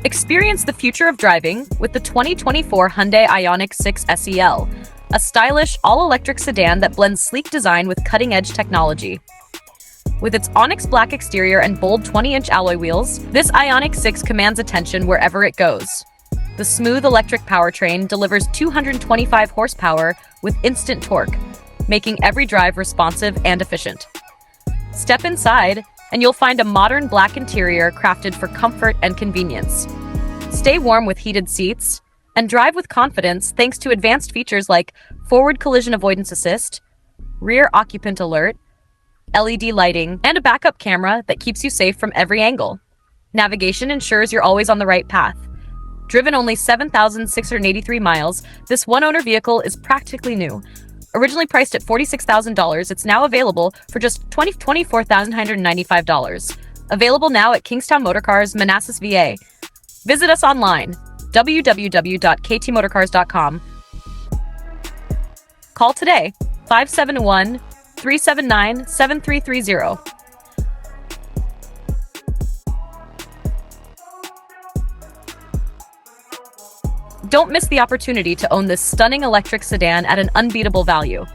Experience the future of driving with the 2024 Hyundai Ioniq 6 SEL, a stylish, all-electric sedan that blends sleek design with cutting-edge technology. With its Onyx Black exterior and bold 20-inch alloy wheels, this Ioniq 6 commands attention wherever it goes. The smooth electric powertrain delivers 225 horsepower with instant torque, making every drive responsive and efficient. Step inside, and you'll find a modern black interior crafted for comfort and convenience. Stay warm with heated seats, and drive with confidence thanks to advanced features like forward collision-avoidance assist, rear occupant alert, LED lighting, and a backup camera that keeps you safe from every angle. Navigation ensures you're always on the right path. Driven only 7,683 miles, this one-owner vehicle is practically new. Originally priced at $46,000, it's now available for just $24,995. Available now at Kingstowne Motorcars, Manassas, VA. Visit us online, www.ktmotorcars.com. Call today, 571-379-7330. Don't miss the opportunity to own this stunning electric sedan at an unbeatable value.